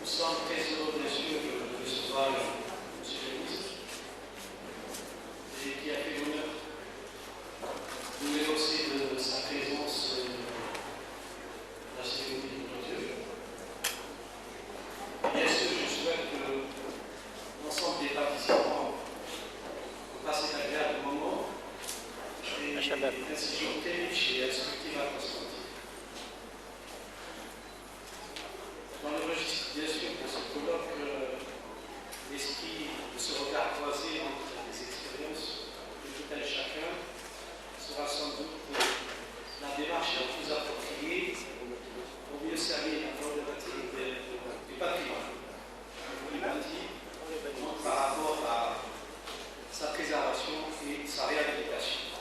sommes très heureux, bien sûr, de recevoir M. le ministre, et qui a fait l'honneur de nous énoncer de sa présence dans la cérémonie de clôture. Bien sûr, je souhaite que l'ensemble des participants passent un agréable moment et une session très riche et instructive à prospective. Dans le registre, bien sûr, de ce colloque, l'esprit de ce regard croisé entre les expériences de tout un chacun sera sans doute la démarche la plus appropriée pour mieux servir la problématique du patrimoine. Vous l'avez dit, par rapport à sa préservation et sa réhabilitation.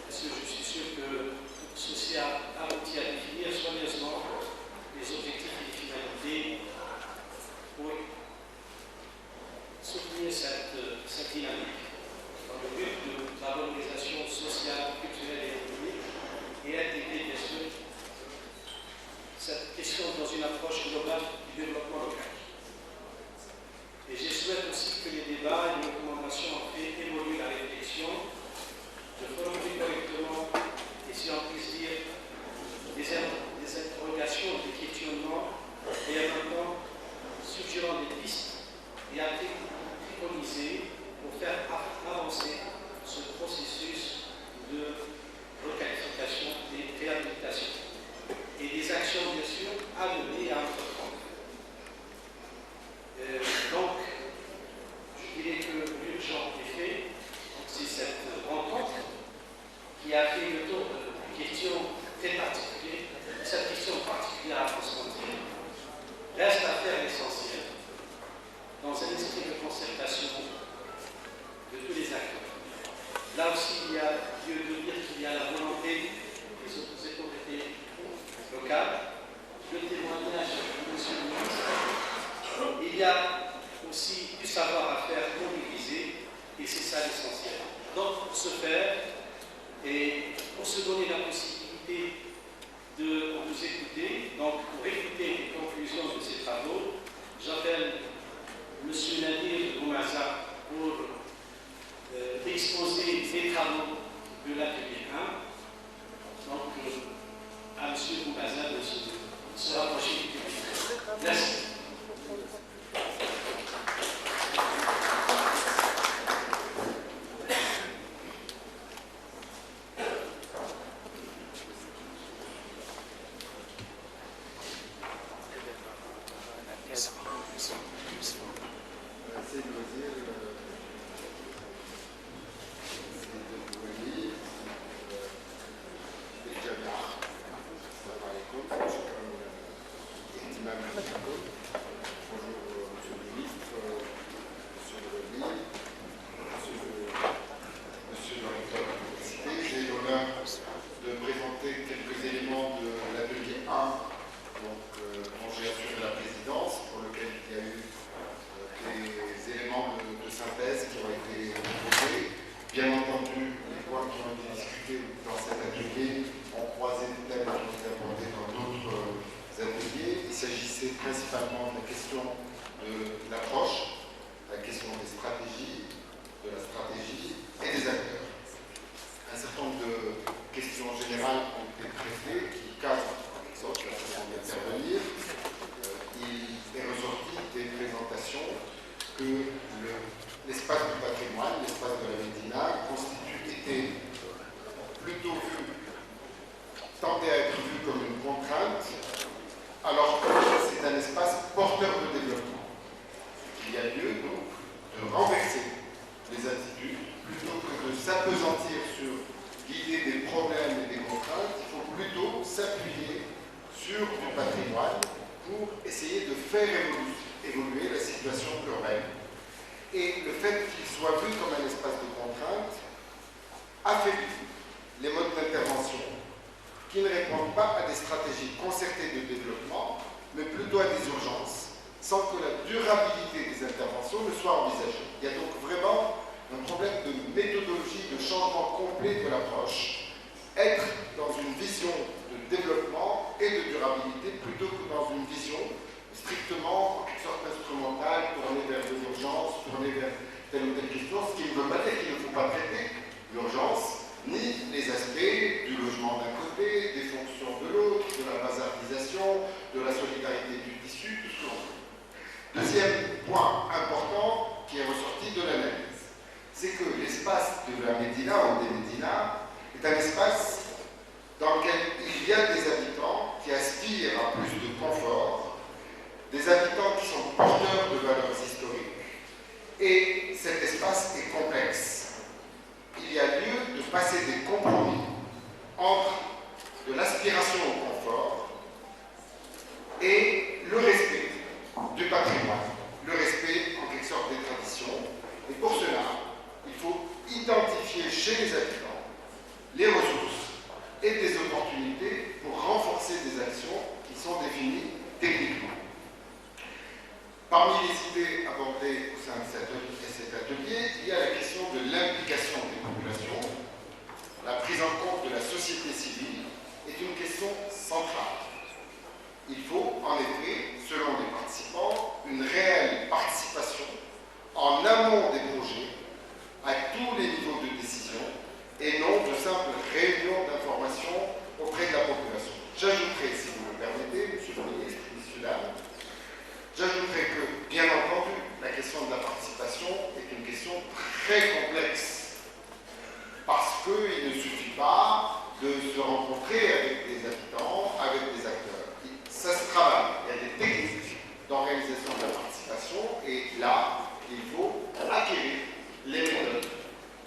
Parce que je suis sûr que ceci a abouti à définir soigneusement les objectifs et les finalités pour soutenir cette dynamique dans le but de la valorisation sociale, culturelle et économique et intégrer bien sûr cette question dans une approche globale du développement local. Et je souhaite aussi que les débats et les recommandations en fait évoluer la réflexion, de formuler correctement et si on puisse dire des interrogations, des questionnements et en même temps suggérant des pistes et à préconiser pour faire avancer ce processus de requalification et réhabilitation et des actions bien sûr à mener et à entreprendre. Donc, je dirais que l'urgence est fait, c'est cette rencontre qui a fait le tour de questions très particulières. Cette question particulière à approfondir reste à faire l'essentiel dans un esprit de concertation de tous les acteurs. Là aussi, il y a lieu de dire qu'il y a la volonté des autorités locales, le témoignage de M. le ministre. Il y a aussi du savoir à faire mobiliser, et c'est ça l'essentiel. Donc, pour ce faire, et pour se donner la possibilité de vous écouter, donc pour écouter les conclusions de ces travaux, j'appelle M. Nadir Boumaza pour exposer les travaux de l'atelier 1. Donc, à M. Boumaza de se rapprocher du public. Merci. Développement et de durabilité plutôt que dans une vision strictement Medina ou des Médina est un espace dans lequel il y a des habitants qui aspirent à plus de confort, des habitants qui sont porteurs de valeurs historiques, et cet espace est complexe. Il y a lieu de passer des compromis entre de l'aspiration au confort et le respect du patrimoine, le respect en quelque sorte des traditions. Et pour cela, il faut identifier chez les habitants les ressources et des opportunités pour renforcer des actions qui sont définies techniquement. Parmi les idées abordées au sein de cet atelier, il y a la question de l'implication des populations. La prise en compte de la société civile est une question centrale. Il faut en effet, selon les participants, une réelle participation en amont des projets à tous les niveaux de décision et non de simples réunions d'information auprès de la population. J'ajouterai, si vous me permettez, Monsieur le Ministre, Messieurs, dames, j'ajouterai que, bien entendu, la question de la participation est une question très complexe parce qu'il ne suffit pas de se rencontrer avec des habitants, avec des acteurs. Ça se travaille. Il y a des techniques d'organisation de la participation et là, il faut acquérir les méthodes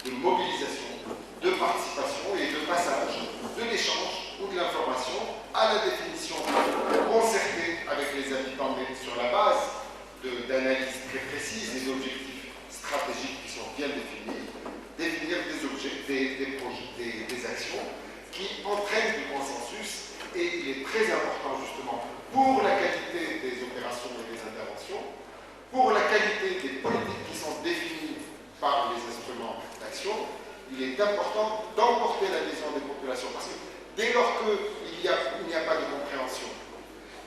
de mobilisation, de participation et de passage de l'échange ou de l'information à la définition concertée avec les habitants, mais sur la base d'analyses très précises et d'objectifs stratégiques qui sont bien définis, définir des actions qui entraînent du consensus. Et il est très important justement pour la qualité des opérations et des interventions, pour la qualité des politiques qui sont définies par les instruments d'action, il est important d'emporter l'adhésion des populations. Parce que dès lors qu'il n'y a pas de compréhension,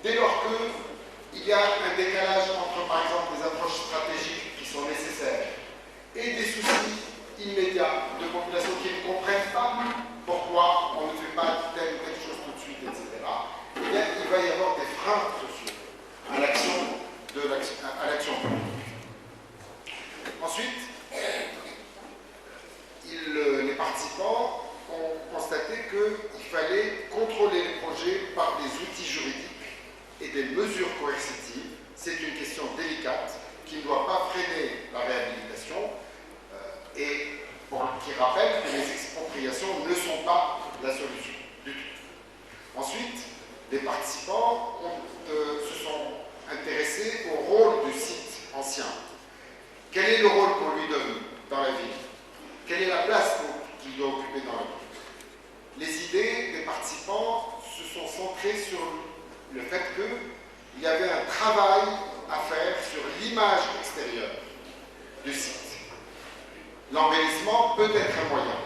dès lors qu'il y a un décalage entre, par exemple, des approches stratégiques qui sont nécessaires et des soucis immédiats de populations qui ne comprennent pas pourquoi on ne fait pas telle ou telle chose tout de suite, etc., eh bien, il va y avoir des freins sociaux à l'action politique. Ensuite, les participants ont constaté qu'il fallait contrôler les projets par des outils juridiques et des mesures coercitives. C'est une question délicate qui ne doit pas freiner la réhabilitation et qui rappelle que les expropriations ne sont pas la solution du tout. Ensuite, les participants se sont intéressés au rôle du site ancien. Quel est le rôle qu'on lui donne dans la ville? Quelle est la place qu'il doit occuper dans la ville? Les idées des participants se sont centrées sur le fait qu'il y avait un travail à faire sur l'image extérieure du site. L'embellissement peut être un moyen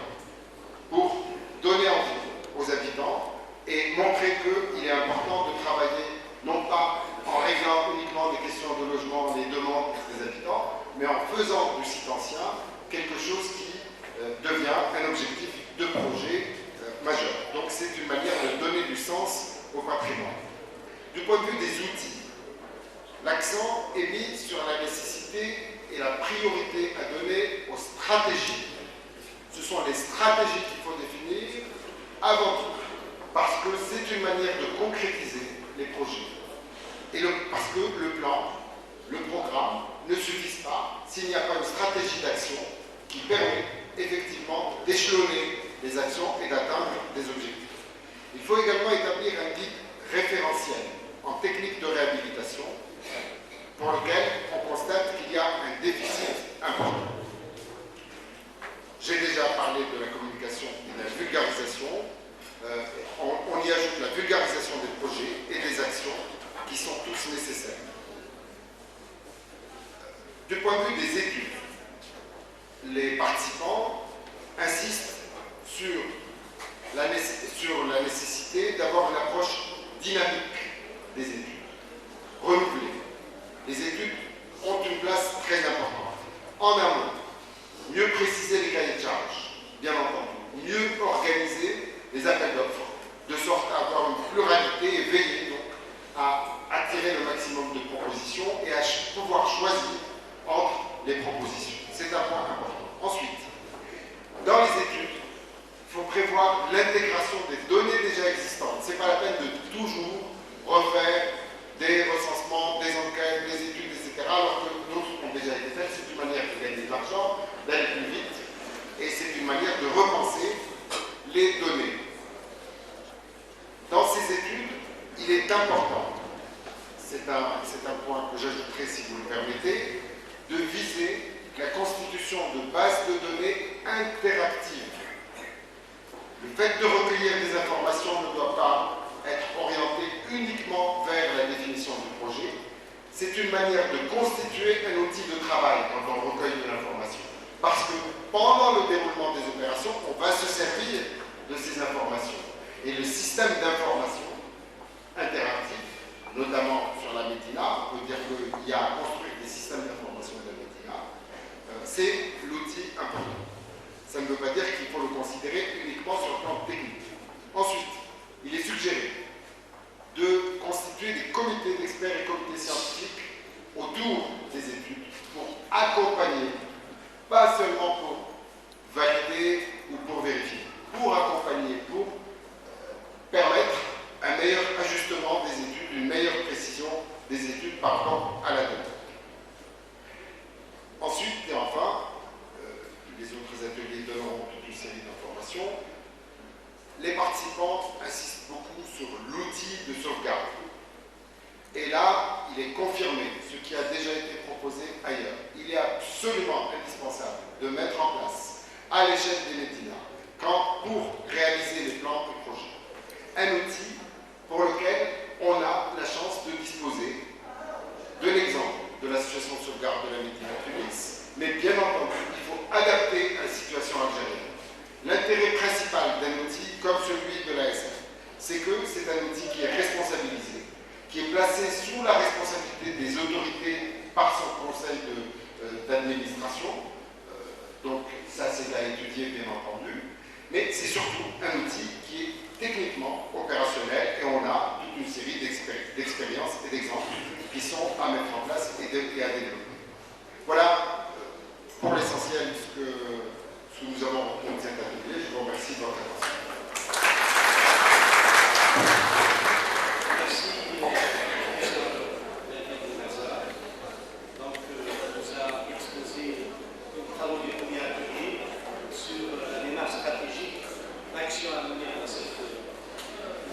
pour donner envie aux habitants et montrer qu'il est important de travailler non pas en réglant uniquement des questions de logement, des demandes des habitants, mais en faisant du site ancien quelque chose qui devient un objectif de projet majeur. Donc c'est une manière de donner du sens au patrimoine. Du point de vue des outils, l'accent est mis sur la nécessité et la priorité à donner aux stratégies. Ce sont les stratégies qu'il faut définir avant tout, parce que c'est une manière de concrétiser les projets. Et parce que le plan, le programme ne suffisent pas s'il n'y a pas une stratégie d'action qui permet effectivement d'échelonner les actions et d'atteindre des objectifs. Il faut également établir un guide référentiel en technique de réhabilitation pour lequel on constate qu'il y a un déficit important. J'ai déjà parlé de la communication et de la vulgarisation. On y ajoute la vulgarisation des projets et des actions qui sont tous nécessaires. Du point de vue des études, les participants insistent sur la nécessité d'avoir une approche dynamique des études, renouvelée. Les études ont une place très importante. En amont, mieux préciser les cahiers de charges, bien entendu, mieux organiser les appels d'offres, de sorte à avoir une pluralité et veiller donc à attirer le maximum de propositions et à pouvoir choisir entre les propositions. C'est un point important. Ensuite, dans les études, l'intégration des données déjà existantes. Ce n'est pas la peine de toujours refaire des recensements, des enquêtes, des études, etc., alors que d'autres ont déjà été faites. C'est une manière de gagner de l'argent, d'aller plus vite, et c'est une manière de repenser les données. Dans ces études, il est important, c'est un point que j'ajouterai si vous le permettez, de viser la constitution de bases de données interactives. Le fait de recueillir des informations ne doit pas être orienté uniquement vers la définition du projet. C'est une manière de constituer un outil de travail quand on recueille de l'information. Parce que pendant le déroulement des opérations, on va se servir de ces informations. Et le système d'information interactif, notamment sur la Médina, on peut dire qu'il y a à construire des systèmes d'information de la Médina, c'est l'outil important. Ça ne veut pas dire qu'il faut le considérer uniquement sur le plan technique. Ensuite, il est suggéré de constituer des comités d'experts et comités scientifiques autour des études pour accompagner, pas seulement pour valider ou pour vérifier, pour accompagner, pour permettre un meilleur ajustement des études, une meilleure précision des études par rapport à la donnée. Ensuite, et enfin, les autres ateliers donneront toute une série d'informations. Les participants insistent beaucoup sur l'outil de sauvegarde. Et là, il est confirmé, ce qui a déjà été proposé ailleurs. Il est absolument indispensable de mettre en place, à l'échelle des Médina, pour réaliser les plans et projets, un outil pour lequel on a la chance de disposer de l'exemple de l'association de sauvegarde de la Médina Tunis, mais bien entendu, il faut adapter à la situation algérienne. L'intérêt principal d'un outil comme celui de l'ASF, c'est que c'est un outil qui est responsabilisé, qui est placé sous la responsabilité des autorités par son conseil d'administration. Donc ça, c'est à étudier, bien entendu. Mais c'est surtout un outil qui est techniquement opérationnel et on a toute une série d'expériences et d'exemples qui sont à mettre en place et à développer. Voilà pour l'essentiel ce que nous avons retenu de cet atelier. Je vous remercie de votre attention. Merci, professeur Mazza. Donc, nous a exposé les travaux du premier atelier sur la démarche stratégique d'action à mener dans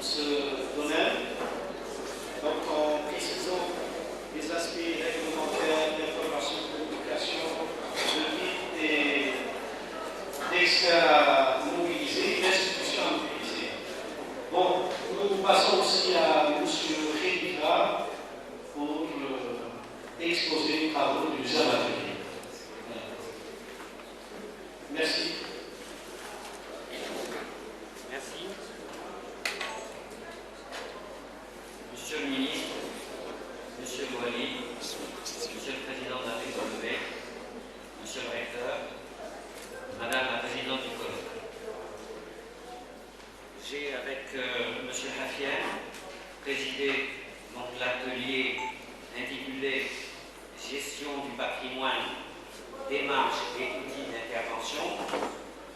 ce domaine. Donc, en précisant les aspects réglementaires, d'information, de communication, de vie et d'experts à mobiliser, d'institutions à mobiliser. Bon, nous passons aussi à M. Rédika pour exposer les travaux du atelier. Merci. Merci. Monsieur le ministre, Monsieur le Wali, Monsieur le Président de la République, Monsieur le Recteur, Madame la Présidente du colloque. J'ai avec Monsieur Hafien présidé l'atelier intitulé Gestion du patrimoine, démarches et outils d'intervention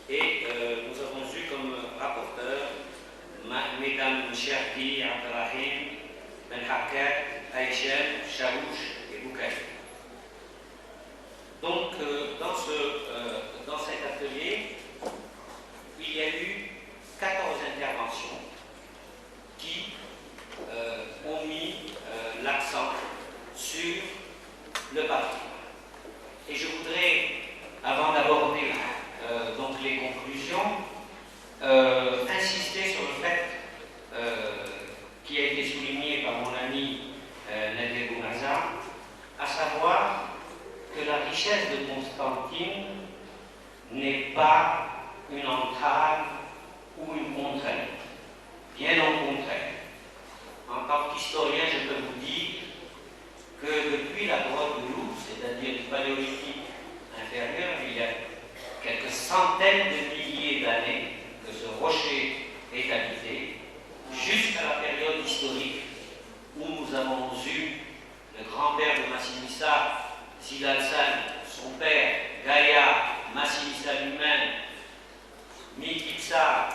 et nous avons eu comme rapporteurs Mesdames Cherki, Abdelrahim, Ben Hakat, Aïchel, Chaouch et Boukay. Donc, dans cet atelier, il y a eu 14 interventions qui ont mis l'accent sur le patrimoine. Et je voudrais, avant d'aborder donc les conclusions, insister sur le fait qui a été souligné par mon ami Nadir Boumaza, à savoir que la richesse de Constantine n'est pas une entrave ou une contrainte. Bien au contraire. En tant qu'historien, je peux vous dire que depuis la grotte de Louvre, c'est-à-dire du paléolithique inférieur, il y a quelques centaines de milliers d'années que ce rocher est habité, jusqu'à la période historique où nous avons eu le grand-père de Massinissa, Sid Hassan, son père, Gaïa, Massinissa lui-même, Mikitsa,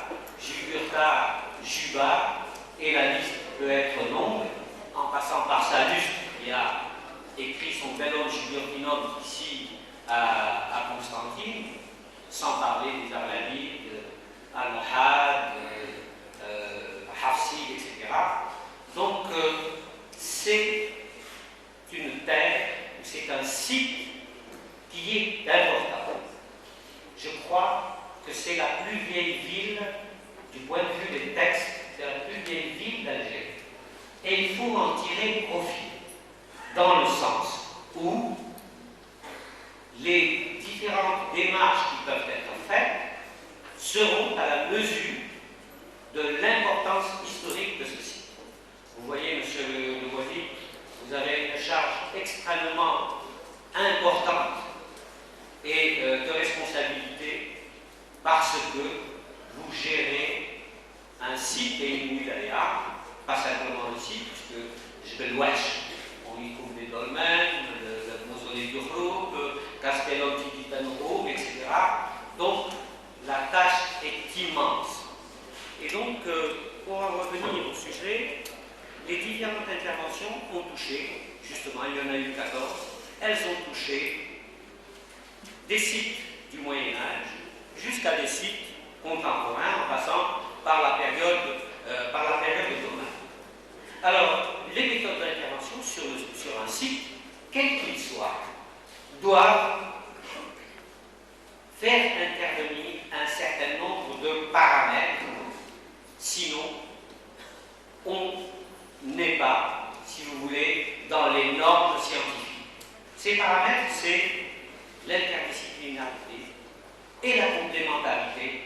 Ceuta, Juba, et la liste peut être longue, en passant par Salluste, qui a écrit son Bellum Judiotinum ici à Constantine, sans parler des Arlabides, Al-Mohad, Hafsid, etc. Donc, c'est une terre, c'est un site qui est important. Je crois que c'est la plus vieille ville, du point de vue des textes, c'est la plus vieille ville d'Algérie. Et il faut en tirer profit, dans le sens où les différentes démarches qui peuvent être faites seront à la mesure de l'importance historique de ce site. Vous voyez, monsieur le Wadi, vous avez une charge extrêmement importante et de responsabilité parce que vous gérez un site et une wilaya, pas simplement le site, puisque Jebel Ouache, on y trouve des dolmens, le mausolée du Roub, Castellon Tititano, etc. Donc, la tâche est immense. Et donc, pour en revenir au sujet, les différentes interventions ont touché, justement, il y en a eu 14, elles ont touché des sites du Moyen-Âge jusqu'à des sites contemporains, en passant par la période ottomane. Alors, les méthodes d'intervention sur un site, quel qu'il soit, doivent faire intervenir un certain nombre de paramètres, sinon on n'est pas, si vous voulez, dans les normes scientifiques. Ces paramètres, c'est l'interdisciplinarité et la complémentarité,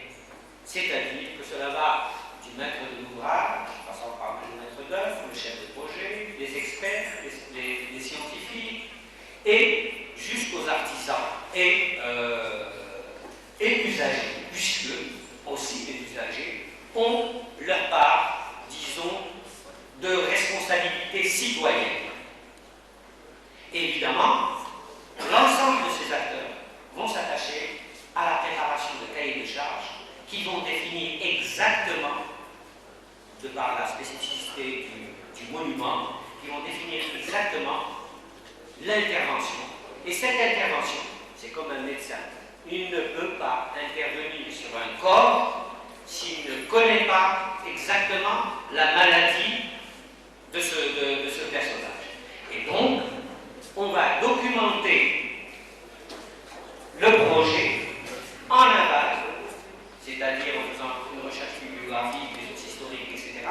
c'est-à-dire que cela va du maître de l'ouvrage, passant par le maître d'œuvre, le chef de projet, les experts, les scientifiques, et jusqu'aux artisans et usagers, puisque aussi les usagers ont leur part, disons, de responsabilité citoyenne. Évidemment, l'ensemble de ces acteurs vont s'attacher à la préparation de cahiers de charges qui vont définir exactement, de par la spécificité du monument, qui vont définir exactement l'intervention. Et cette intervention, c'est comme un médecin. Il ne peut pas intervenir sur un corps s'il ne connaît pas exactement la maladie de ce personnage. Et donc, on va documenter le projet en aval, c'est-à-dire en faisant une recherche bibliographique, des sources historiques, etc.,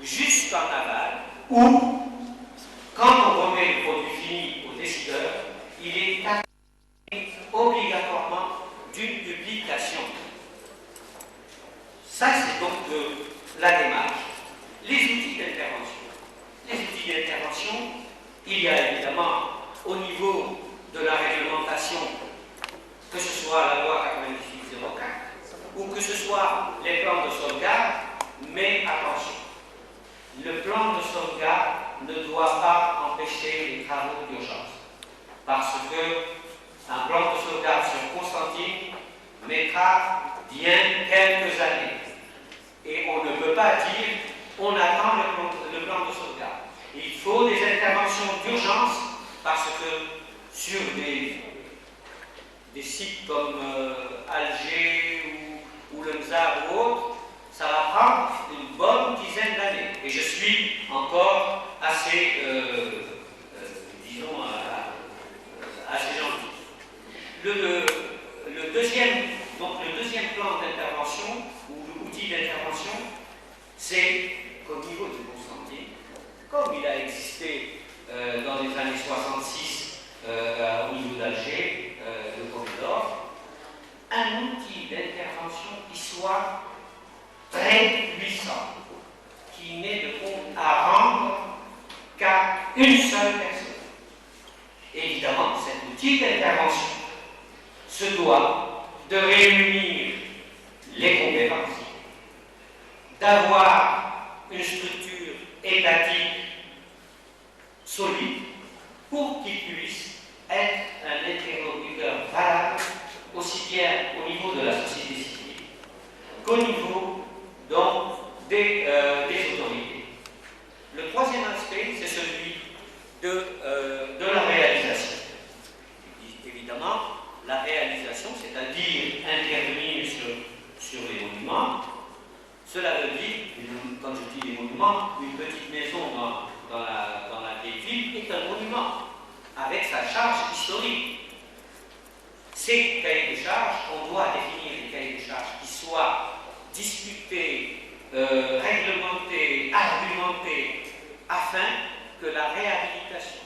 jusqu'en aval, où, quand on remet le produit fini au décideur, il est accompagné obligatoirement d'une publication. Ça, c'est donc la démarche. Les outils d'intervention. Les outils d'intervention, il y a évidemment au niveau de la réglementation, que ce soit la loi 9804 ou que ce soit les plans de sauvegarde, mais attention, le plan de sauvegarde ne doit pas empêcher les travaux d'urgence, parce que un plan de sauvegarde sur Constantine mettra bien quelques années. Et on ne peut pas dire on attend le plan de sauvegarde. Il faut des interventions d'urgence parce que sur des sites comme Alger ou le Mzar ou autre, ça va prendre une bonne dizaine d'années. Et je suis encore assez, disons, assez gentil. Le deuxième plan d'intervention, ou l'outil d'intervention, c'est qu'au niveau de Constantine, comme il a existé dans les années 66 au niveau d'Alger, de Corridor, un outil d'intervention qui soit très puissant, qui n'ait de compte à rendre qu'à une seule personne. Évidemment, cet outil d'intervention se doit de réunir les compétences, d'avoir une structure étatique solide pour qu'il puisse être un interlocuteur valable aussi bien au niveau de la société civile qu'au niveau donc Ces cahiers de charges, on doit définir des cahiers de charges qui soient discutés, réglementés, argumentés, afin que la réhabilitation,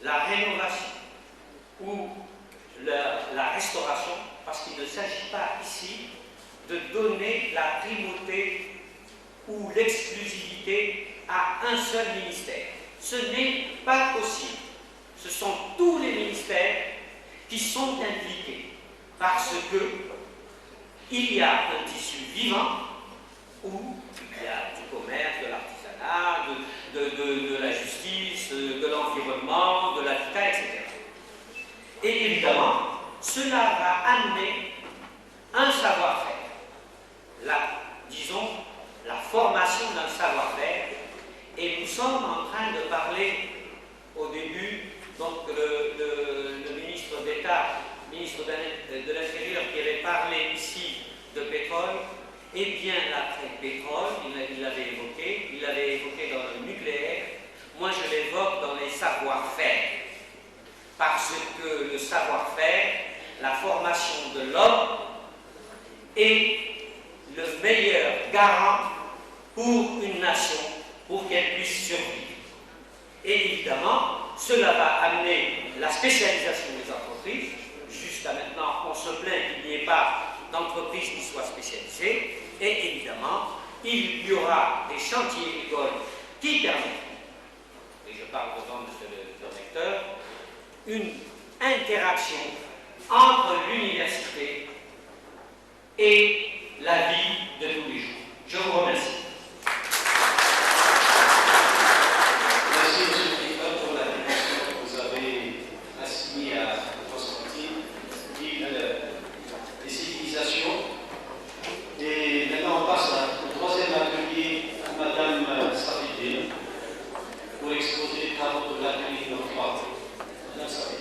la rénovation ou la restauration, parce qu'il ne s'agit pas ici de donner la primauté ou l'exclusivité à un seul ministère. Ce n'est pas possible. Ce sont tous les ministères qui sont impliqués, parce que il y a un tissu vivant où il y a du commerce, de l'artisanat, de la justice, de l'environnement, de l'habitat, etc. Et évidemment, cela va amener un savoir-faire, disons, la formation d'un savoir-faire, et nous sommes en train de parler au début, donc le ministre d'État, ministre de l'Intérieur qui avait parlé ici de pétrole, eh bien l'après-pétrole, il l'avait évoqué dans le nucléaire, moi je l'évoque dans les savoir-faire, parce que le savoir-faire, la formation de l'homme est le meilleur garant pour une nation, pour qu'elle puisse survivre. Et évidemment, cela va amener la spécialisation des entreprises. Jusqu'à maintenant, on se plaint qu'il n'y ait pas d'entreprise qui soit spécialisée. Et évidemment, il y aura des chantiers écoles qui permettront, et je parle devant monsieur le recteur, une interaction entre l'université et la vie de tous les jours. Je vous remercie. Merci, M. le Président, pour la déclaration que vous avez assignée à Constantine, ville des civilisations. Et maintenant, on passe au troisième atelier à Mme Sabidé pour exposer les travaux de l'atelier numéro 3. Mme Sabidé.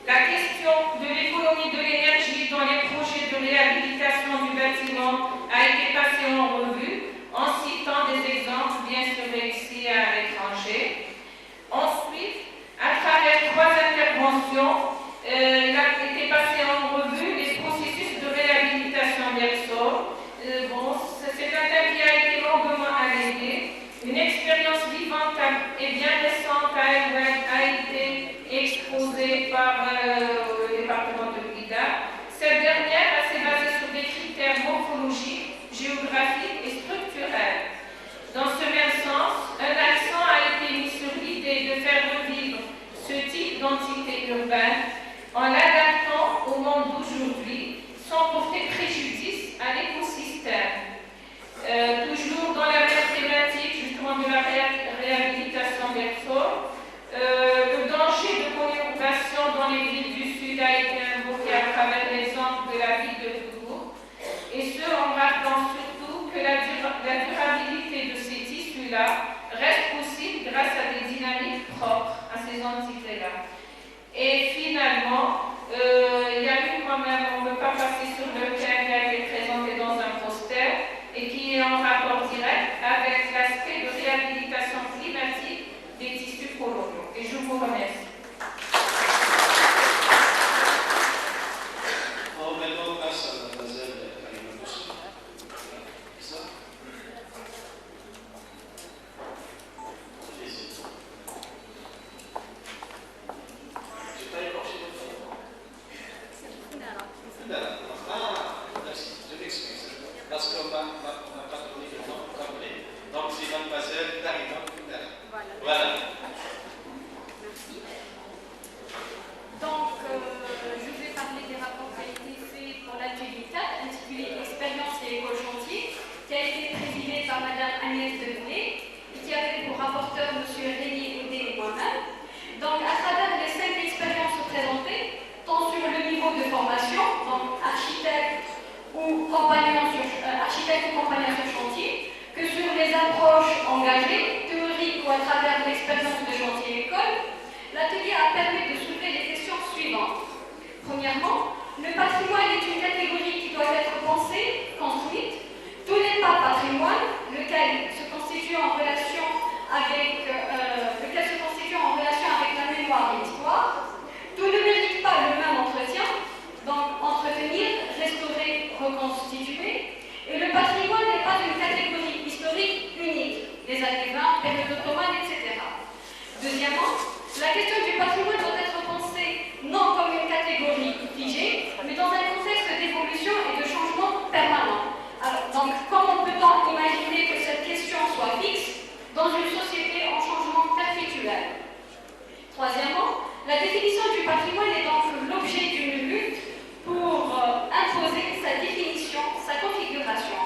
La question de l'économie de l'énergie dans les projets de réhabilitation du bâtiment a été passée en revue en citant des exemples bien sûr réussis à l'étranger. Ensuite, à travers 3 interventions, il a été passé en revue les processus de réhabilitation des sols. C'est un thème qui a été longuement allégué. Une expérience vivante et bien récente a été exposée par le département de Guida. Cette dernière s'est basée sur des critères morphologiques, géographiques et structurels. Dans ce même sens, un accent a été mis sur l'idée de faire revivre ce type d'entité urbaine en l'adaptant au monde d'aujourd'hui sans porter préjudice à l'écosystème. Toujours dans la même thématique justement de la réhabilitation des sols, le danger de conurbation dans les villes du Sud a été invoqué à travers l'exemple de la ville de Toulouse, et ce en rappelant surtout que la durabilité de ces tissus-là reste possible grâce à des dynamiques propres à ces entités-là. Et finalement, il y a eu quand même, on ne peut pas passer sur le thème qui a été présenté dans un poster et qui est en rapport direct avec l'aspect de réhabilitation climatique des tissus coloniaux. Et je vous remercie. On maintenant passe à mademoiselle Karima Boussou. C'est ça? Allez-y. Je n'ai pas écorché votre nom. Ah, merci, je m'excuse. Parce qu'on m'a pas donné le nom complet. Donc c'est mademoiselle Karima Boussou. Voilà. Merci. Donc, je vais parler des rapports qui ont été faits pour l'atelier 4, intitulé Expérience et éco-chantier, qui a été présidé par Madame Agnès Devenay et qui avait pour rapporteur M. Rémi Audet et moi-même. Donc, à travers les 5 expériences présentées, tant sur le niveau de formation, donc architecte ou compagnon sur chantier, que sur les approches engagées, théoriques ou à travers l'expérience de chantier-école, l'atelier a permis de soulever les questions suivantes. Premièrement, le patrimoine est une catégorie qui doit être pensée, construite. Tout n'est pas patrimoine, lequel se constitue en relation avec la mémoire et l'histoire. Tout ne mérite pas le même entretien, donc entretenir, restaurer, reconstituer. Et le patrimoine n'est pas une catégorie historique unique, les années 20, période ottomane, etc. Deuxièmement, la question du patrimoine doit être pensée non comme une catégorie figée, mais dans un contexte d'évolution et de changement permanent. Alors, donc, comment peut-on imaginer que cette question soit fixe dans une société en changement perpétuel? Troisièmement, la définition du patrimoine est donc l'objet d'une lutte pour imposer sa définition, sa configuration.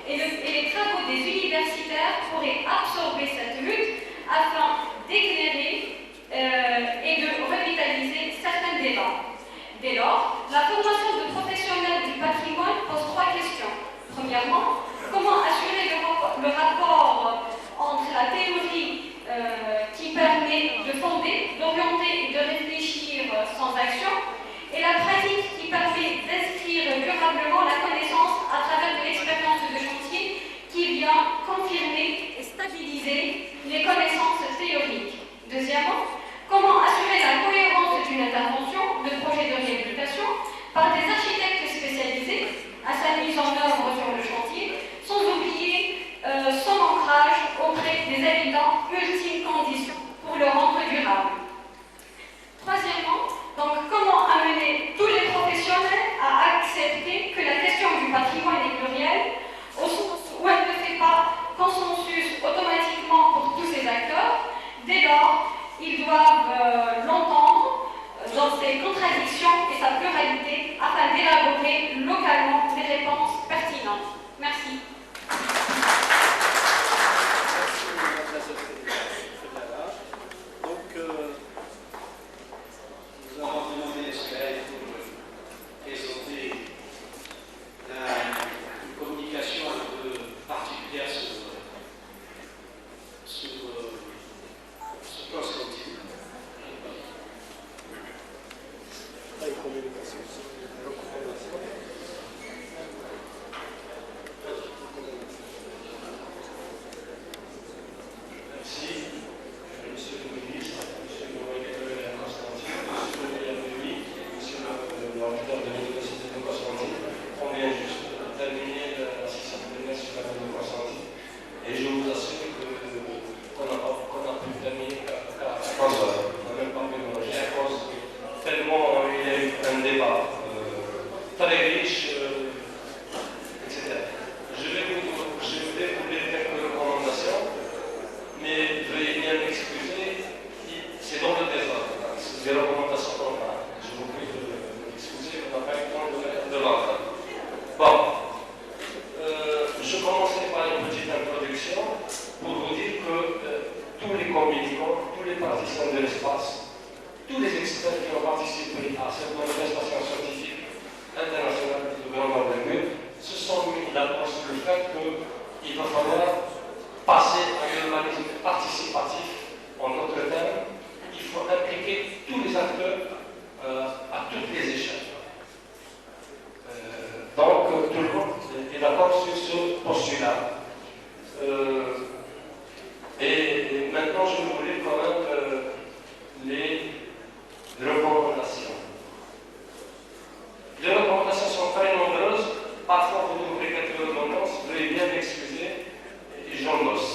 Et les travaux des universitaires pourraient absorber cette lutte afin d'éclairer et de revitaliser certains débats. Dès lors, la formation de professionnels du patrimoine pose 3 questions. Premièrement, comment assurer le rapport entre la théorie qui permet de fonder, d'orienter et de réfléchir sans action, et la pratique qui permet d'inscrire durablement la connaissance à travers de l'expérience de chantier qui vient confirmer et stabiliser les connaissances théoriques. Deuxièmement, comment assurer la cohérence d'une intervention de projet de réhabilitation par des architectes spécialisés à sa mise en œuvre sur le chantier, sans oublier son ancrage auprès des habitants, ultime condition pour le rendre durable. Troisièmement, donc comment amener tous les professionnels à accepter que la question du patrimoine est plurielle, au sens où elle ne fait pas consensus automatiquement pour tous ces acteurs. Dès lors, ils doivent l'entendre dans ses contradictions et sa pluralité afin d'élaborer localement des réponses pertinentes. Merci. Donc, nous avons demandé à Soleil pour présenter une communication un peu particulière sur Constantine. des recommandations contraires. Je vous prie de m'excuser, on n'a pas eu le temps de l'entendre. Bon, je commencerai par une petite introduction pour vous dire que tous les communicants, tous les partisans de l'espace, tous les experts qui ont participé à cette manifestation scientifique internationale de grande envergure se sont mis d'accord sur le fait qu'il va falloir passer à un humanisme participatif. En d'autres termes, il faut impliquer tous les acteurs à toutes les échelles. Donc, tout le monde est d'accord sur ce postulat. Et maintenant, je vais vous lire quand même les recommandations. Les recommandations sont très nombreuses. Parfois, vous trouverez quelques redondances. Veuillez bien m'excuser. Et j'en bosse.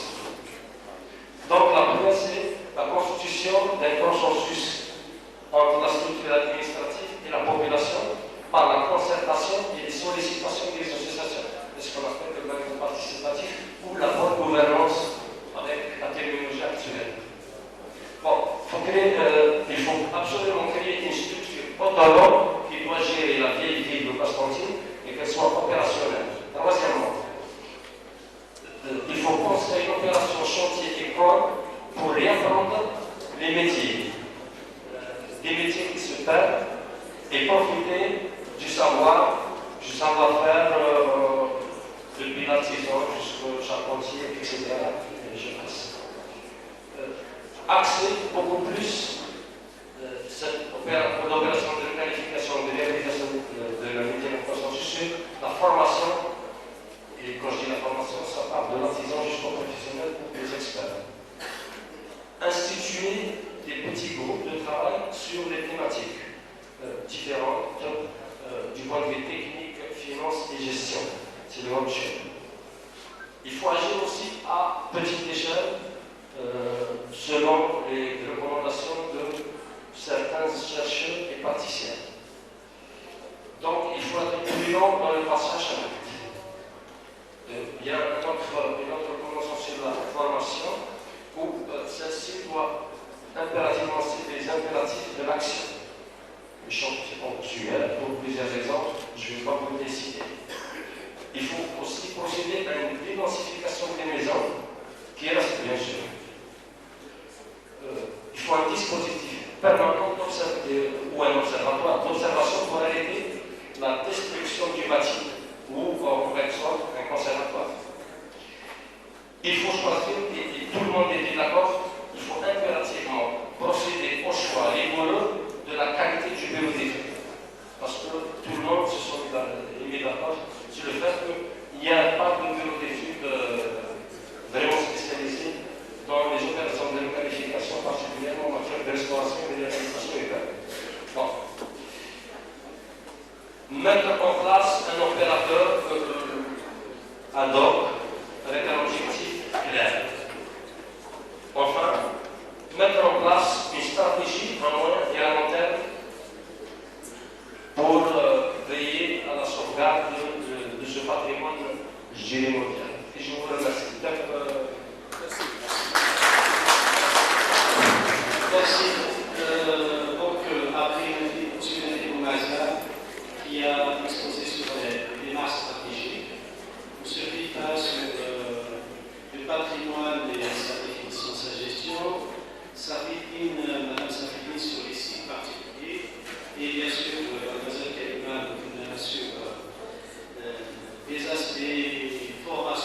Donc, la première, c'est la constitution d'un consensus entre la structure administrative et la population par la concertation et les sollicitations des associations. C'est ce qu'on appelle le mécanisme participatif ou la bonne gouvernance avec la terminologie actuelle. Bon, il faut absolument créer une structure autonome qui doit gérer la vieille ville de Constantine et qu'elle soit opérationnelle. Troisièmement, il faut penser une opération chantier-école pour réapprendre les métiers. Des métiers qui se perdent et profiter du savoir-faire depuis l'artisan jusqu'au charpentier, etc. Et je passe. Axer beaucoup plus cette opération de qualification, de réalisation de la métier de consensus sur la formation. Et quand je dis la formation, ça part de l'artisan jusqu'au professionnel ou des experts. Instituer des petits groupes de travail sur les thématiques différentes du point de vue technique, finance et gestion. C'est le même chose. Il faut agir aussi à petite échelle selon les recommandations de certains chercheurs et praticiens. Donc il faut être prudent dans le passage à l'acte. Il y a une autre recommandation sur la formation où celle-ci doit impérativement citer les impératifs de l'action. Les champs ponctuels, pour plusieurs exemples, je ne vais pas vous les citer. Il faut aussi procéder à une dédensification des maisons qui reste bien sûr. Il faut un dispositif permanent ou un observatoire d'observation pour arrêter la destruction du bâtiment ou en quelque sorte un conservatoire. Il faut choisir, et tout le monde était d'accord, il faut impérativement procéder au choix rigoureux de la qualité du bureau d'études. Parce que tout le monde se sont mis d'accord sur le fait qu'il n'y a pas de bureau d'études vraiment spécialisé dans les opérations de qualification, particulièrement en matière de restauration et de réalisation urbaine. Bon. Mettre en place un opérateur ad hoc avec un objectif clair. Enfin, mettre en place une stratégie à moyen et à long terme pour veiller à la sauvegarde de ce patrimoine, je dirais, mondial. Et je vous remercie. Merci. Merci. Donc, après M. Boumazia, qui a exposé sur les démarches stratégiques, M. Rita sur le patrimoine et sa définition, sa gestion, Mme Safidine sur les sites particuliers, et bien sûr, Mme Kalima sur les aspects formation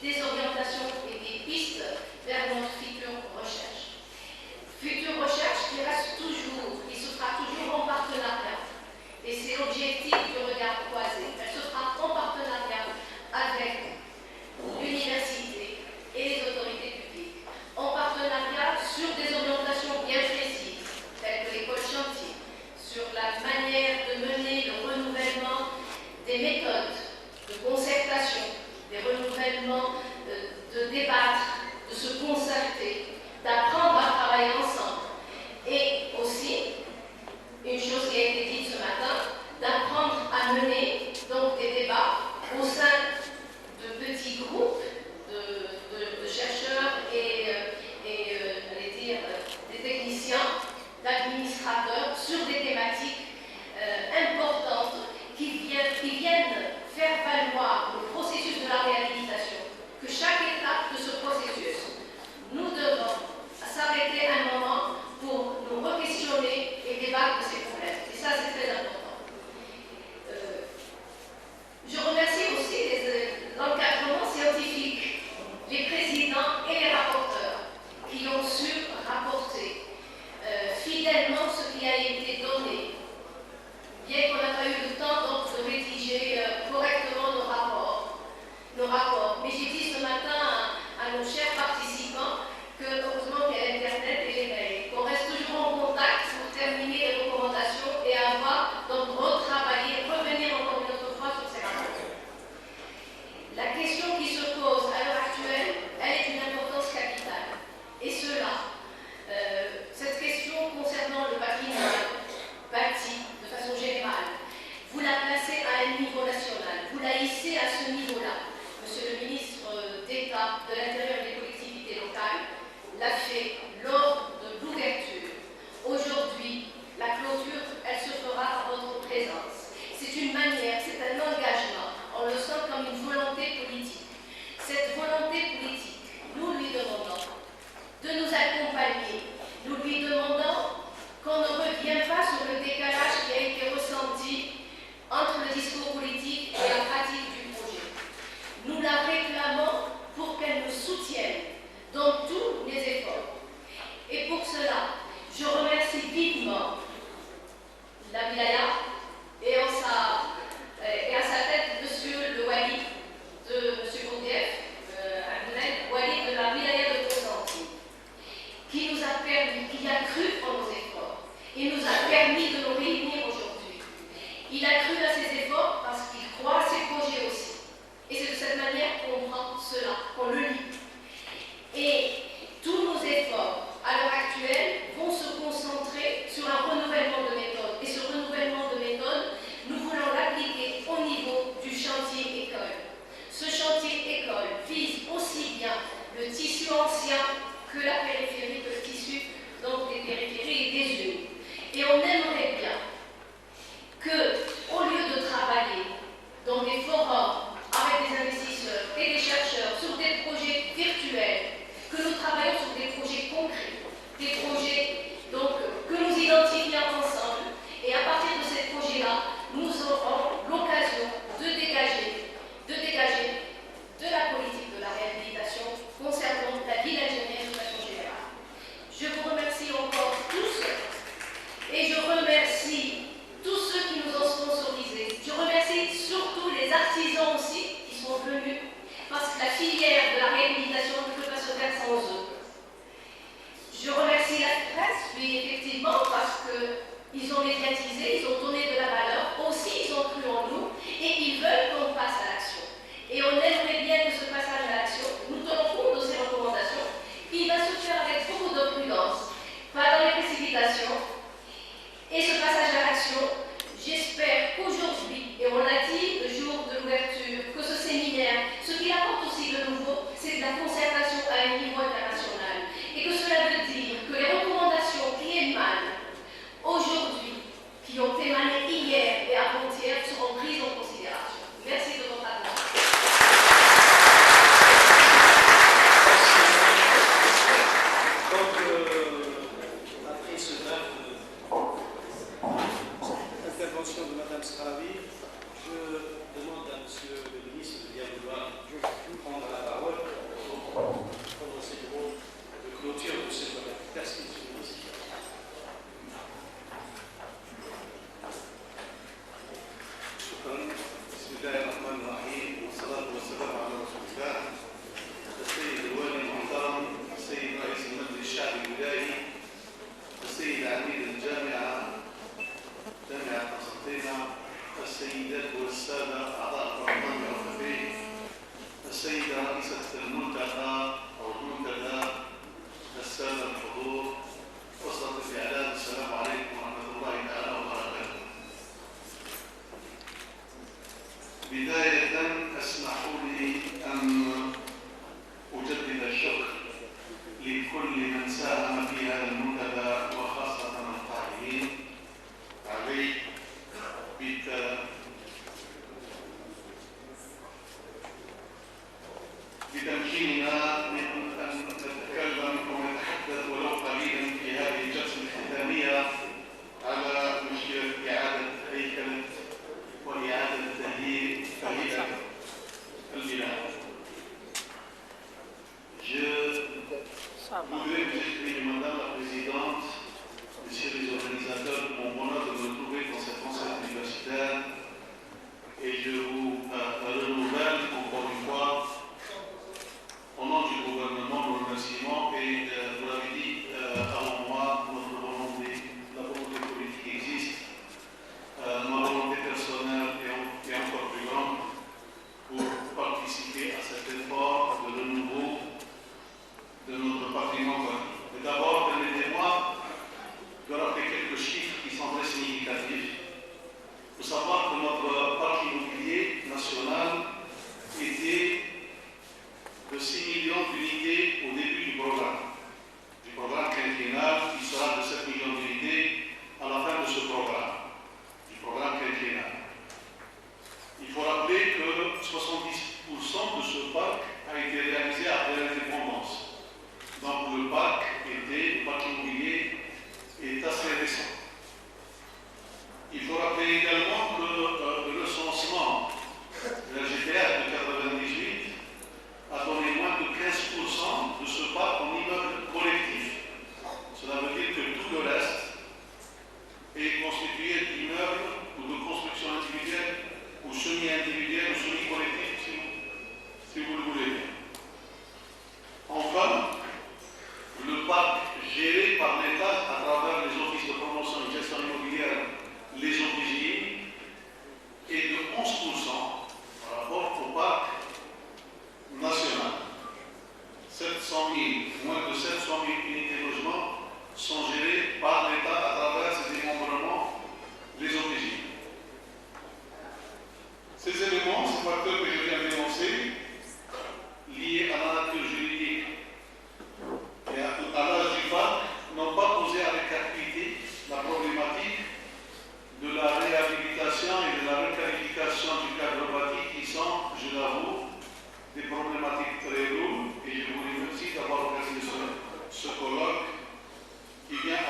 des orientations et des pistes vers notre future recherche. Future recherche qui reste toujours, qui se fera toujours en partenariat. Et c'est l'objectif du regard croisé. Elle se fera en partenariat avec l'université et les autorités publiques. En partenariat sur des orientations bien précises, telles que l'école chantier, sur la manière de mener le renouvellement des méthodes de concertation, des renouvellements de débattre, de se concerter, d'apprendre à travailler ensemble. Et aussi, une chose qui a été dite ce matin, d'apprendre à mener donc des débats au sein de petits groupes de chercheurs et allez dire, des techniciens, d'administrateurs sur des thématiques importantes qui viennent faire valoir le processus de la réhabilitation. Que chaque étape de ce processus, nous devons s'arrêter un moment pour nous re-questionner et débattre de ces problèmes. Et ça, c'est très important. Je remercie aussi l'encadrement scientifique, les présidents et les rapporteurs qui ont su rapporter fidèlement ce qui a été donné, bien qu'on n'a pas eu le temps donc de rédiger correctement nos rapports. Mais j'ai dit ce matin à nos chers participants que heureusement qu'il y a l'Internet et les mails, qu'on reste toujours en contact pour terminer les recommandations et avoir donc retravaillé, revenir encore une autre fois sur ces rapports. La question qui se pose à l'heure actuelle, elle est d'une importance capitale. Et cette question concernant le patrimoine bâti de façon générale, vous la placez à un niveau national, vous la hissez à ce niveau-là. Monsieur le ministre d'État de l'Intérieur et des collectivités locales l'a fait lors de l'ouverture. Aujourd'hui, la clôture, elle se fera à votre présence. C'est une manière, c'est un engagement. On le sent comme une volonté politique. Cette volonté politique, nous lui demandons de nous accompagner. Nous lui demandons qu'on ne revienne pas sur le décalage qui a été ressenti entre le discours politique et la pratique du projet. Nous la réclamons pour qu'elle nous soutienne dans tous les efforts. Et pour cela, je remercie vivement la wilaya et à sa tête M. le Wali de M. Bourdieff, Wali de la wilaya de Constantine, qui nous a permis, qui a cru en nos efforts et nous a permis de nous réunir aujourd'hui. Il a cru à ces efforts parce qu'il croit à ses projets aussi. Et c'est de cette manière qu'on prend cela, qu'on le lit. Et tous nos efforts, à l'heure actuelle, vont se concentrer sur un renouvellement de méthode. Et ce renouvellement de méthode, nous voulons l'appliquer au niveau du chantier école. Ce chantier école vise aussi bien le tissu ancien que la périphérie, que le tissu donc des périphéries et des unes. Et on aimerait bien que, au lieu de travailler dans des forums avec des investisseurs et des chercheurs sur des projets virtuels, que nous travaillons sur des projets concrets, des projets donc, que nous identifions ensemble. Et à partir de ces projets-là, nous aurons l'occasion de dégager de la politique de la réhabilitation concernant la ville ingénieure de façon générale. لكل من ساهم في هذا المنتدى وخاصة القائمين عليه بتمكيننا من أن نتكلم ونتحدث ولو قليلا في هذه الجلسة الختامية على مشكلة إعادة هيكلة وإعادة تهيئة البناء. Je voudrais vous exprimer, Madame la Présidente, Messieurs les organisateurs, mon bonheur de me retrouver dans cette enceinte universitaire et je vous renouvelle encore une fois, au nom du gouvernement, nos remerciements et vous l'avez dit avant moi, notre volonté, la volonté politique existe, ma volonté personnelle est encore plus grande pour participer à cet effort de renouveau de notre patrimoine bâti. Mais d'abord, permettez-moi de rappeler quelques chiffres qui sont très significatifs. Il faut savoir que notre parc immobilier national était de 6 millions d'unités au début du programme quinquennal, qui sera de 7 millions d'unités à la fin de ce programme, du programme quinquennal. Il faut rappeler que 70% de ce parc a été réalisé après l'indépendance. Donc le parc immobilier est assez récent. Il faut rappeler également que le recensement de la GPR de 1998 a donné moins de 15% de ce parc en immeubles collectifs. Cela veut dire que tout le reste est constitué d'immeubles ou de constructions individuelles ou semi-individuelles ou semi-collectives, si vous le voulez bien. Enfin, le parc géré par l'État à travers les offices de promotion et de gestion immobilière, les OPJ, est de 11% par rapport au parc national. 700 000, moins de 700 000 unités de logement sont gérées par l'État à travers ces démembrements, les OPJ. Ces éléments, ces facteurs que je viens d'énoncer, liés à la nature juridique et à l'âge du parc, n'ont pas posé avec acuité la problématique de la réhabilitation et de la requalification du cadre bâti qui sont, je l'avoue, des problématiques très lourdes et je vous remercie d'avoir organisé ce colloque qui vient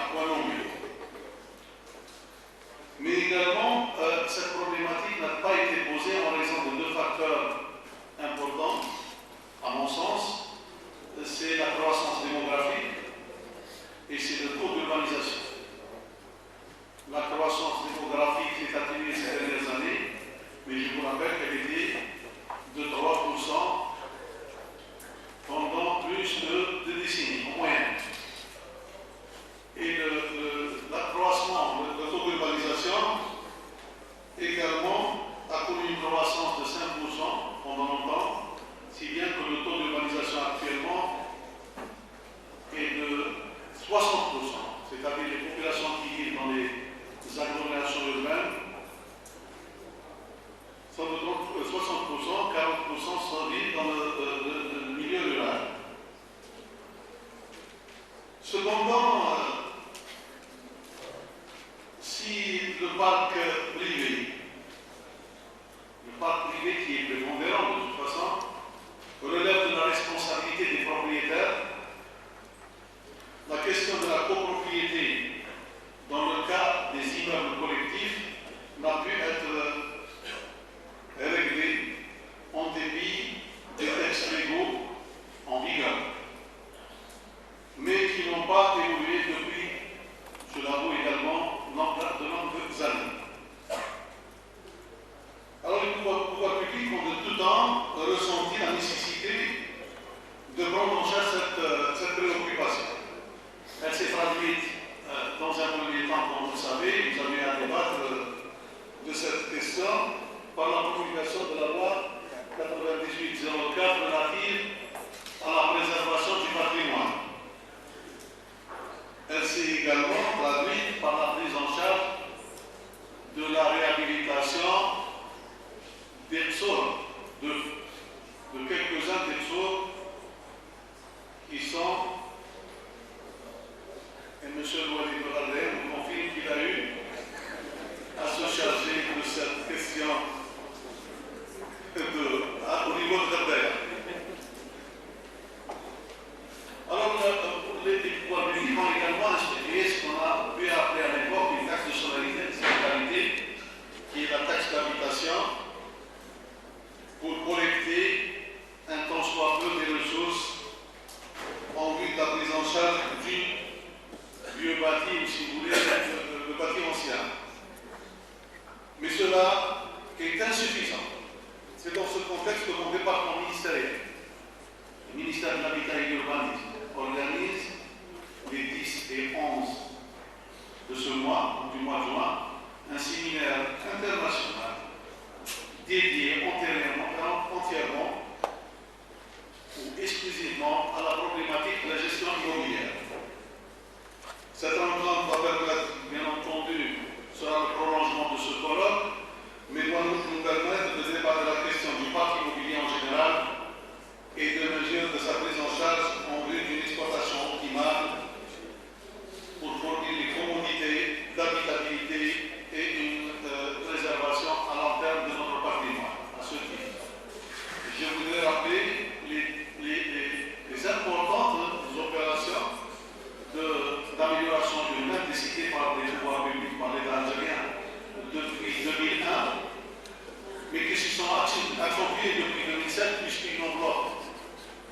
ministère de l'Habitat et de l'Urbanisme organise les 10 et 11 de ce mois, du mois de juin, un séminaire international dédié entièrement ou exclusivement à la problématique de la gestion immobilière. Cette rencontre va permettre, bien entendu, sera le prolongement de ce colloque, mais doit nous permettre de débattre de la question du parc immobilier en général et de mesures de sa prise en charge en vue d'une exploitation optimale pour fournir les commodités d'habitabilité et une préservation à long terme de notre patrimoine. À ce titre, je voudrais rappeler les importantes opérations d'amélioration urbaine décidées par les pouvoirs publics, par l'État algérien depuis 2001, mais qui se sont accomplies depuis 2007, puisqu'une enveloppe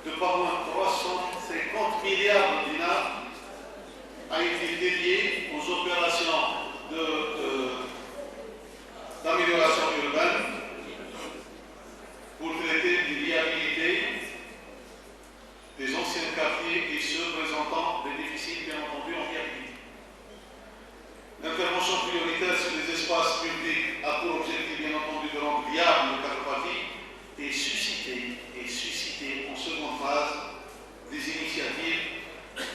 de pas moins de 350 milliards de dinars a été dédiée aux opérations d'amélioration urbaine pour traiter des viabilités des anciens quartiers et ceux présentant des déficits, bien entendu, en viabilité. L'intervention prioritaire sur les espaces publics a pour objectif, bien entendu, de rendre viable le cartographie et susciter en seconde phase des initiatives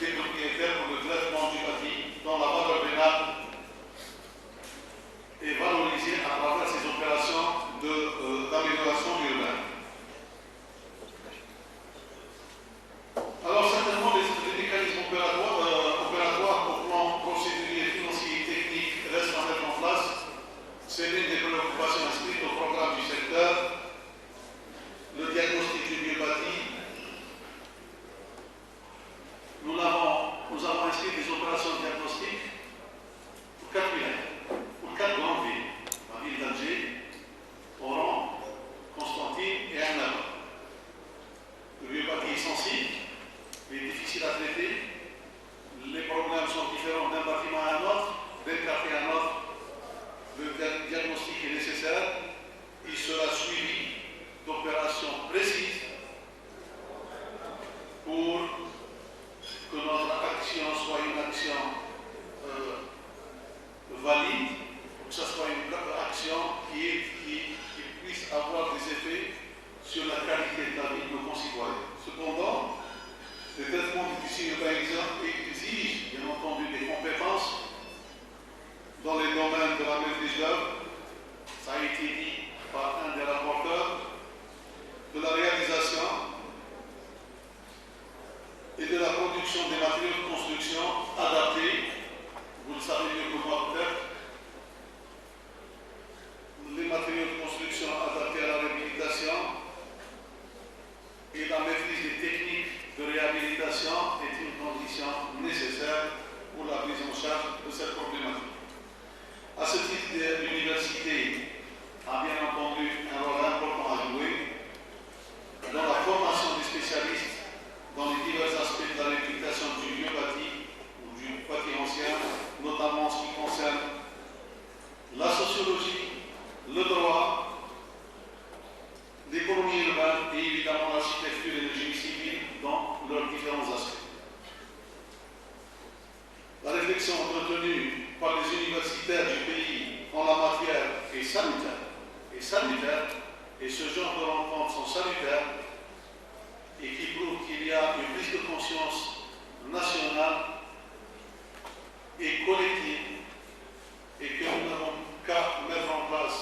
des propriétaires pour le traitement du bâti dont la valeur vénale est valorisée à travers ces opérations d'amélioration urbaine. Alors certainement les mécanismes opératoires au plan procédurier, financier et technique restent à mettre en place. C'est l'une des préoccupations inscrites au programme du secteur. Le diagnostic du lieu bâti. Nous avons inscrit des opérations de diagnostic pour 4 villes, pour 4 grandes villes. La ville d'Alger, Oran, Constantine et Annaba. Le lieu bâti est sensible. Il est difficile à traiter. Les problèmes sont différents d'un bâtiment à un autre, d'un quartier à un autre. Le diagnostic est nécessaire. Il sera suivi d'opérations précises pour que notre action soit une action valide, pour que ce soit une action qui puisse avoir des effets sur la qualité de la vie de nos concitoyens. Cependant, le traitement du tissu urbain exige, bien entendu, des compétences dans les domaines de la maîtrise d'œuvre, ça a été dit par un des rapporteurs, de la réalisation et de la production des matériaux de construction adaptés. Vous le savez mieux que moi peut-être. Les matériaux de construction adaptés à la réhabilitation et la maîtrise des techniques de réhabilitation est une condition nécessaire pour la prise en charge de cette problématique. À ce titre, l'université a bien entendu un rôle important à jouer dans la formation des spécialistes dans les divers aspects de la réhabilitation du lieu bâti ou du bâti ancien, notamment en ce qui concerne la sociologie, le droit, l'économie urbaine et évidemment l'architecture et le génie civil dans leurs différents aspects. La réflexion entretenue par les universitaires du pays en la matière est salutaire. Et ce genre de rencontres sont salutaires et qui prouvent qu'il y a une prise de conscience nationale et collective et que nous n'avons qu'à mettre en place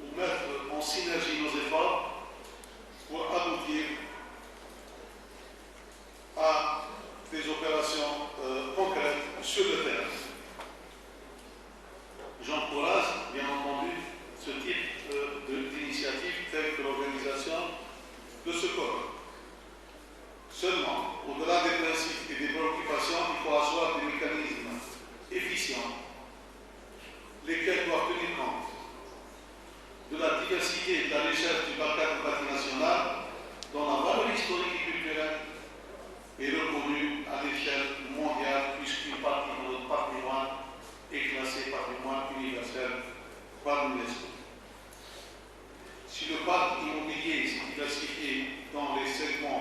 ou mettre en synergie nos efforts pour aboutir à des opérations concrètes sur le terrain. J'encourage, bien entendu, ce type d'initiative telle que l'organisation de ce colloque. Seulement, au-delà des principes et des préoccupations, il faut asseoir des mécanismes efficients, lesquels doivent tenir compte de la diversité et de la richesse du bâti national, dont la valeur historique et culturelle est reconnue à l'échelle mondiale, puisqu'une partie de notre patrimoine est classée patrimoine universel par l'UNESCO. Si le parc immobilier s'est diversifié dans les segments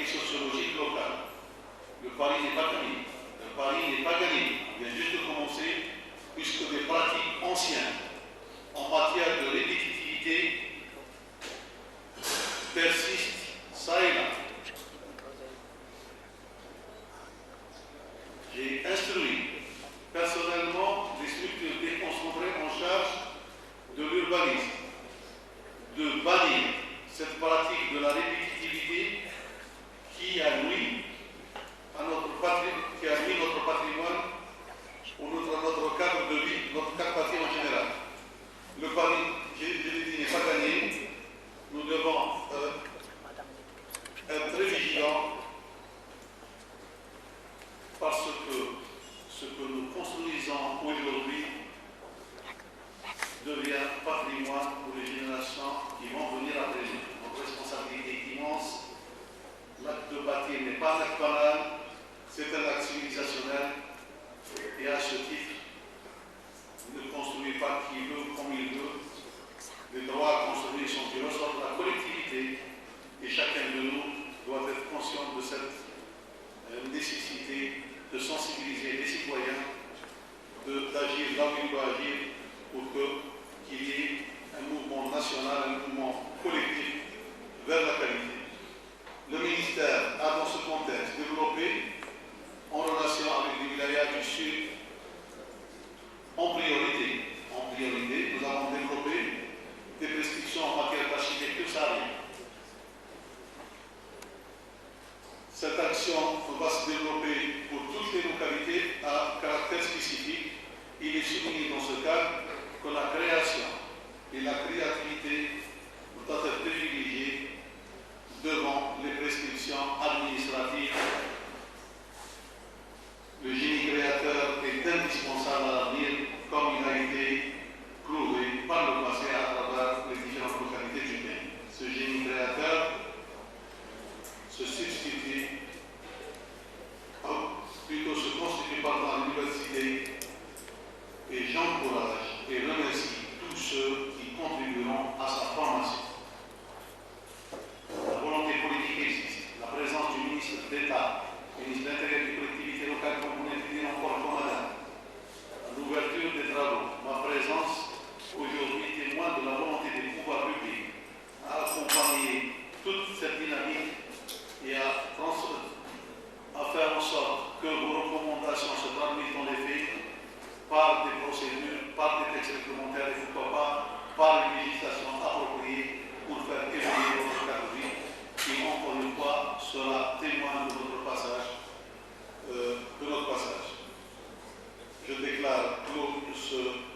réalité sociologique locale. Le pari n'est pas fini. Le pari n'est pas gagné. Il vient juste de commencer, puisque des pratiques anciennes en matière de répétitivité persistent ça et là. J'ai instruit personnellement les structures déconcentrées en charge de l'urbanisme de bannir cette pratique de la répétitivité qui a nui à notre patrimoine ou notre cadre de vie, notre quartier en général. Le pari, je l'ai dit, n'est pas gagné. Nous devons être très vigilants parce que ce que nous construisons aujourd'hui devient patrimoine pour les générations qui vont venir après nous. Notre responsabilité est immense. L'acte de bâtir n'est pas un acte banal, c'est un acte civilisationnel. Et à ce titre, ne construit pas qui veut comme il veut. Les droits à construire sont du ressort de la collectivité et chacun de nous doit être conscient de cette nécessité de sensibiliser les citoyens, d'agir là où il doit agir pour qu'il y ait un mouvement national, un mouvement collectif vers la qualité. Le ministère a dans ce contexte développé en relation avec les wilayas du Sud en priorité, nous avons développé des prescriptions en matière d'architecture saharienne. Cette action va se développer pour toutes les localités à caractère spécifique. Il est souligné dans ce cadre que la création et la créativité doivent être privilégiées devant les prescriptions administratives. Le génie créateur est indispensable à l'avenir, comme il a été prouvé par le passé à travers les différentes localités du pays. Ce génie créateur se substitue, plutôt se constitue par l'université, et j'encourage et remercie tous ceux qui contribueront à sa formation. La volonté politique existe, la présence du ministre d'État, ministre de l'Intérieur et des collectivités locales, comme vous l'avez dit encore comme madame, l'ouverture des travaux, ma présence aujourd'hui témoigne de la volonté des pouvoirs publics à accompagner toute cette dynamique et à faire en sorte que vos recommandations se traduisent dans les faits par des procédures, par des textes réglementaires et pourquoi pas par une législation appropriée pour faire évoluer votre cadre de vie qui, encore une fois, sera témoin de votre passage, de notre passage. Je déclare clos ce